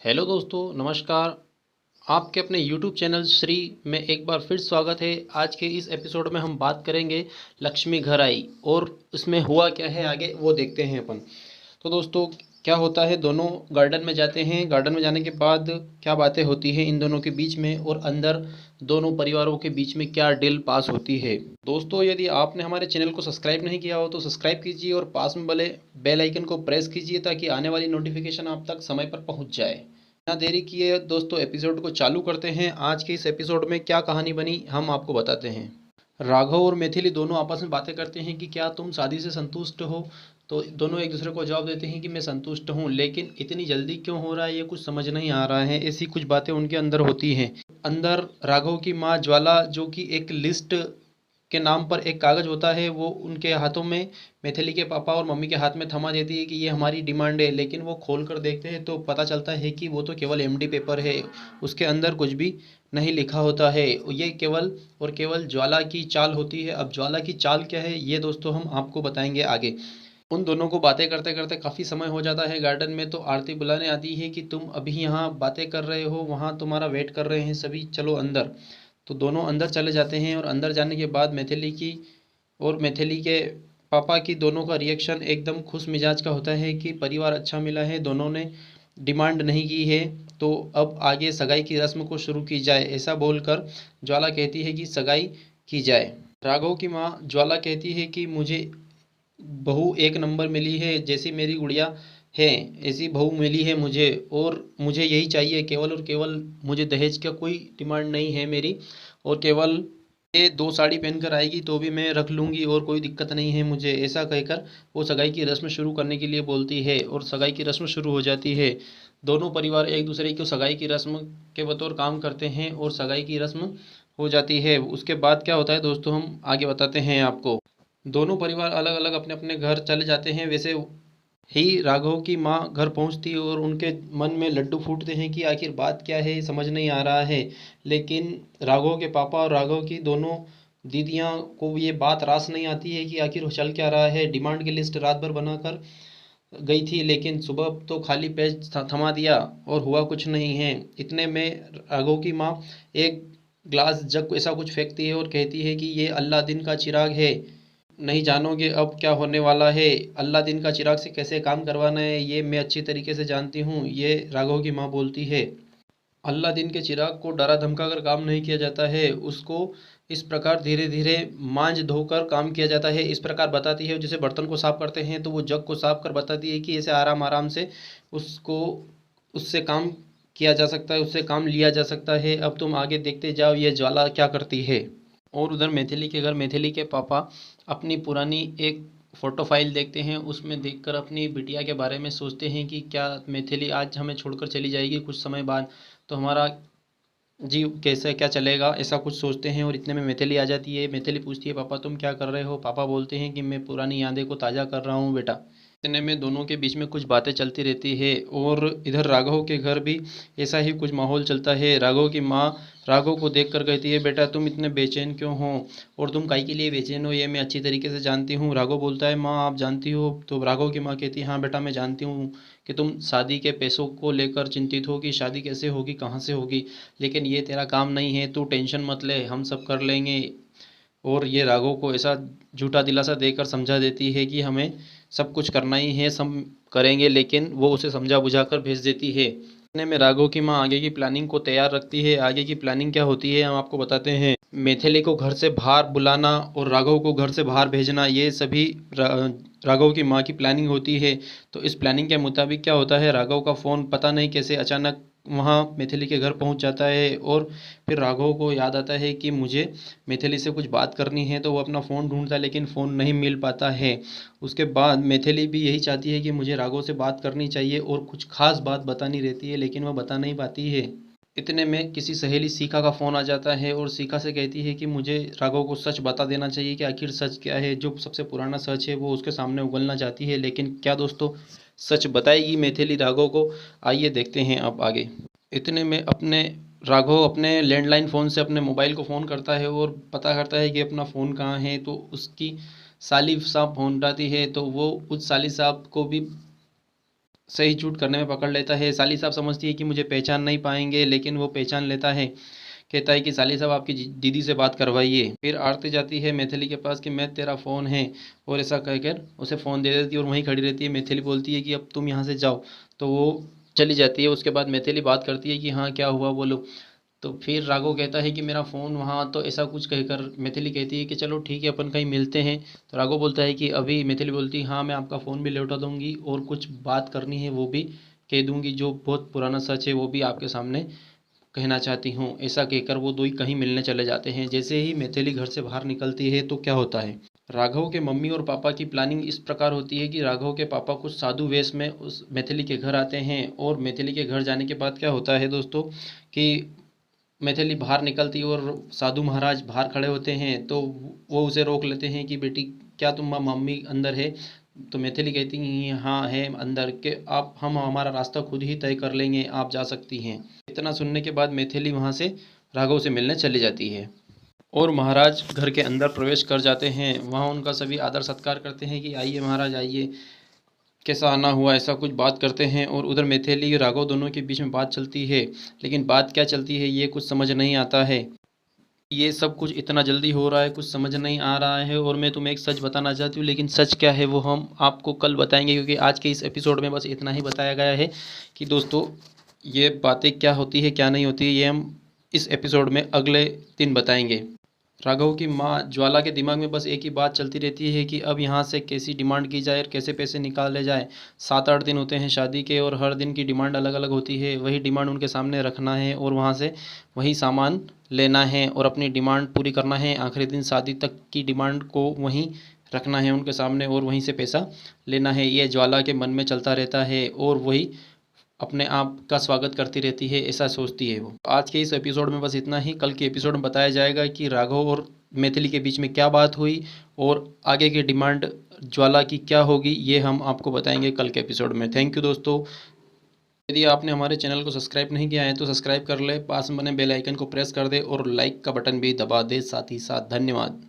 Hello दोस्तों, नमस्कार। आपके अपने यूट्यूब चैनल श्री में एक बार फिर स्वागत है। आज के इस एपिसोड में हम बात करेंगे लक्ष्मी घर आई और इसमें हुआ क्या है आगे वो देखते हैं अपन। तो दोस्तों, क्या होता है, दोनों गार्डन में जाते हैं। गार्डन में जाने के बाद क्या बातें होती हैं इन दोनों के बीच में और अंदर दोनों परिवारों के बीच में क्या डील पास होती है। दोस्तों, यदि आपने हमारे चैनल को सब्सक्राइब नहीं किया हो तो सब्सक्राइब कीजिए और पास में वाले बेल आइकन को प्रेस कीजिए ताकि आने वाली नोटिफिकेशन आप तक समय पर पहुंच जाए। बिना देरी किए दोस्तों एपिसोड को चालू करते हैं। आज के इस एपिसोड में क्या कहानी बनी हम आपको बताते हैं। राघव और मैथिली दोनों आपस में बातें करते हैं कि क्या तुम शादी से संतुष्ट हो। तो दोनों एक दूसरे को जवाब देते हैं कि मैं संतुष्ट हूँ, लेकिन इतनी जल्दी क्यों हो रहा है ये कुछ समझ नहीं आ रहा है। ऐसी कुछ बातें उनके अंदर होती हैं। अंदर राघव की माँ ज्वाला, जो कि एक लिस्ट के नाम पर एक कागज़ होता है, वो उनके हाथों में मैथिली के पापा और मम्मी के हाथ में थमा देती है कि ये हमारी डिमांड है। लेकिन वो खोल कर देखते हैं तो पता चलता है कि वो तो केवल एमडी पेपर है, उसके अंदर कुछ भी नहीं लिखा होता है। ये केवल और केवल ज्वाला की चाल होती है। अब ज्वाला की चाल क्या है ये दोस्तों हम आपको बताएंगे आगे। उन दोनों को बातें करते करते काफ़ी समय हो जाता है गार्डन में। तो आरती बुलाने आती है कि तुम अभी यहाँ बातें कर रहे हो, वहाँ तुम्हारा वेट कर रहे हैं सभी, चलो अंदर। तो दोनों अंदर चले जाते हैं और अंदर जाने के बाद मैथिली की और मैथिली के पापा की दोनों का रिएक्शन एकदम खुश मिजाज का होता है कि परिवार अच्छा मिला है, दोनों ने डिमांड नहीं की है, तो अब आगे सगाई की रस्म को शुरू की जाए। ऐसा बोलकर ज्वाला कहती है कि सगाई की जाए। राघव की माँ ज्वाला कहती है कि मुझे बहू एक नंबर मिली है, जैसी मेरी गुड़िया है ऐसी बहू मिली है मुझे, और मुझे यही चाहिए केवल और केवल। मुझे दहेज का कोई डिमांड नहीं है मेरी, और केवल ये 2 साड़ी पहनकर आएगी तो भी मैं रख लूँगी और कोई दिक्कत नहीं है मुझे। ऐसा कहकर वो सगाई की रस्म शुरू करने के लिए बोलती है और सगाई की रस्म शुरू हो जाती है। दोनों परिवार एक दूसरे को सगाई की रस्म के बतौर काम करते हैं और सगाई की रस्म हो जाती है। उसके बाद क्या होता है दोस्तों हम आगे बताते हैं आपको। दोनों परिवार अलग अलग अपने अपने घर चले जाते हैं। वैसे ही राघव की माँ घर पहुंचती है और उनके मन में लड्डू फूटते हैं कि आखिर बात क्या है समझ नहीं आ रहा है। लेकिन राघव के पापा और राघव की दोनों दीदियाँ को ये बात रास नहीं आती है कि आखिर चल क्या रहा है। डिमांड की लिस्ट रात भर बनाकर गई थी, लेकिन सुबह तो खाली पेज थमा दिया और हुआ कुछ नहीं है। इतने में राघव की माँ एक ग्लास जग ऐसा कुछ फेंकती है और कहती है कि ये अल्लाह दिन का चिराग है, नहीं जानोगे अब क्या होने वाला है। अल्लाह दिन का चिराग से कैसे काम करवाना है ये मैं अच्छी तरीके से जानती हूँ, ये राघव की माँ बोलती है। अल्लाह दिन के चिराग को डरा धमका कर काम नहीं किया जाता है, उसको इस प्रकार धीरे धीरे मांझ धोकर काम किया जाता है। इस प्रकार बताती है, जैसे बर्तन को साफ करते हैं तो वो जग को साफ कर बताती है कि ऐसे आराम आराम से उसको उससे काम किया जा सकता है, उससे काम लिया जा सकता है। अब तुम आगे देखते जाओ ये ज्वाला क्या करती है। और उधर मैथिली के घर मैथिली के पापा अपनी पुरानी एक फ़ोटो फाइल देखते हैं। उसमें देखकर अपनी बिटिया के बारे में सोचते हैं कि क्या मैथिली आज हमें छोड़कर चली जाएगी कुछ समय बाद, तो हमारा जी कैसे क्या चलेगा, ऐसा कुछ सोचते हैं। और इतने में मैथिली आ जाती है। मैथिली पूछती है पापा तुम क्या कर रहे हो। पापा बोलते हैं कि मैं पुरानी यादें को ताज़ा कर रहा हूँ बेटा। इतने में दोनों के बीच में कुछ बातें चलती रहती है। और इधर राघव के घर भी ऐसा ही कुछ माहौल चलता है। राघव की माँ राघव को देख कर कहती है बेटा तुम इतने बेचैन क्यों हो, और तुम काहे के लिए बेचैन हो ये मैं अच्छी तरीके से जानती हूँ। राघव बोलता है माँ आप जानती हो। तो राघव की माँ कहती है हाँ बेटा मैं जानती हूँ कि तुम शादी के पैसों को लेकर चिंतित हो कि शादी कैसे होगी कहाँ से होगी, लेकिन ये तेरा काम नहीं है, तू टेंशन मत ले हम सब कर लेंगे। और ये राघव को ऐसा झूठा दिलासा देकर समझा देती है कि हमें सब कुछ करना ही है, सब करेंगे, लेकिन वो उसे समझा बुझा कर भेज देती है। इतने में राघव की माँ आगे की प्लानिंग को तैयार रखती है। आगे की प्लानिंग क्या होती है हम आपको बताते हैं। मैथिली को घर से बाहर बुलाना और राघव को घर से बाहर भेजना, ये सभी राघव की माँ की प्लानिंग होती है। तो इस प्लानिंग के मुताबिक क्या होता है, राघव का फ़ोन पता नहीं कैसे अचानक वहाँ मैथिली के घर पहुँच जाता है। और फिर राघव को याद आता है कि मुझे मैथिली से कुछ बात करनी है, तो वो अपना फ़ोन ढूंढता है लेकिन फ़ोन नहीं मिल पाता है। उसके बाद मैथिली भी यही चाहती है कि मुझे राघव से बात करनी चाहिए और कुछ खास बात बतानी रहती है, लेकिन वह बता नहीं पाती है। इतने में किसी सहेली सीखा का फ़ोन आ जाता है और सीखा से कहती है कि मुझे राघव को सच बता देना चाहिए कि आखिर सच क्या है। जो सबसे पुराना सच है वो उसके सामने उगलना चाहती है, लेकिन क्या दोस्तों सच बताएगी मैथिली राघव को, आइए देखते हैं अब आगे। इतने में अपने राघव अपने लैंडलाइन फ़ोन से अपने मोबाइल को फ़ोन करता है और पता करता है कि अपना फ़ोन कहाँ है। तो उसकी साली साहब फ़ोन उठाती है, तो वो उस साली साहब को भी सही झूठ करने में पकड़ लेता है। साली साहब समझती है कि मुझे पहचान नहीं पाएंगे, लेकिन वो पहचान लेता है। कहता है कि साली साहब आपकी दीदी से बात करवाइए। फिर आरती जाती है मैथिली के पास कि मैं तेरा फ़ोन है, और ऐसा कहकर उसे फ़ोन दे देती है और वहीं खड़ी रहती है। मैथिली बोलती है कि अब तुम यहाँ से जाओ, तो वो चली जाती है। उसके बाद मैथिली बात करती है कि हाँ क्या हुआ बोलो। तो फिर राघव कहता है कि मेरा फ़ोन वहाँ, तो ऐसा कुछ कहकर मैथिली कहती है कि चलो ठीक है अपन कहीं मिलते हैं। तो राघव बोलता है कि अभी। मैथिली बोलती है हाँ मैं आपका फ़ोन भी लौटा दूंगी और कुछ बात करनी है वो भी कह दूंगी, जो बहुत पुराना सच है वो भी आपके सामने कहना चाहती हूँ। ऐसा कहकर वो दो ही कहीं मिलने चले जाते हैं। जैसे ही मैथिली घर से बाहर निकलती है तो क्या होता है, राघव के मम्मी और पापा की प्लानिंग इस प्रकार होती है कि राघव के पापा कुछ साधु वेश में उस मैथिली के घर आते हैं। और मैथिली के घर जाने के बाद क्या होता है दोस्तों कि मैथिली बाहर निकलती है और साधु महाराज बाहर खड़े होते हैं। तो वो उसे रोक लेते हैं कि बेटी क्या तुम मम्मी अंदर है। तो मैथिली कहती हैं हाँ है अंदर के, आप हम हमारा रास्ता खुद ही तय कर लेंगे, आप जा सकती हैं। इतना सुनने के बाद मैथिली वहाँ से राघव से मिलने चली जाती है और महाराज घर के अंदर प्रवेश कर जाते हैं। वहाँ उनका सभी आदर सत्कार करते हैं कि आइए महाराज आइए, कैसा आना हुआ, ऐसा कुछ बात करते हैं। और उधर मैथिली राघव दोनों के बीच में बात चलती है, लेकिन बात क्या चलती है ये कुछ समझ नहीं आता है। ये सब कुछ इतना जल्दी हो रहा है, कुछ समझ नहीं आ रहा है। और मैं तुम्हें एक सच बताना चाहती हूँ, लेकिन सच क्या है वो हम आपको कल बताएंगे, क्योंकि आज के इस एपिसोड में बस इतना ही बताया गया है कि दोस्तों ये बातें क्या होती है क्या नहीं होती है, ये हम इस एपिसोड में अगले दिन बताएंगे। राघव की माँ ज्वाला के दिमाग में बस एक ही बात चलती रहती है कि अब यहाँ से कैसी डिमांड की जाए और कैसे पैसे निकाले जाए। 7-8 दिन होते हैं शादी के और हर दिन की डिमांड अलग अलग होती है। वही डिमांड उनके सामने रखना है और वहाँ से वही सामान लेना है और अपनी डिमांड पूरी करना है। आखिरी दिन शादी तक की डिमांड को वहीं रखना है उनके सामने और वहीं से पैसा लेना है। ये ज्वाला के मन में चलता रहता है और वही अपने आप का स्वागत करती रहती है, ऐसा सोचती है वो। आज के इस एपिसोड में बस इतना ही। कल के एपिसोड में बताया जाएगा कि राघव और मैथिली के बीच में क्या बात हुई और आगे की डिमांड ज्वाला की क्या होगी, ये हम आपको बताएंगे कल के एपिसोड में। थैंक यू दोस्तों। यदि आपने हमारे चैनल को सब्सक्राइब नहीं किया है तो सब्सक्राइब कर ले, पास में बने बेल आइकन को प्रेस कर दे और लाइक का बटन भी दबा दे साथ ही साथ। धन्यवाद।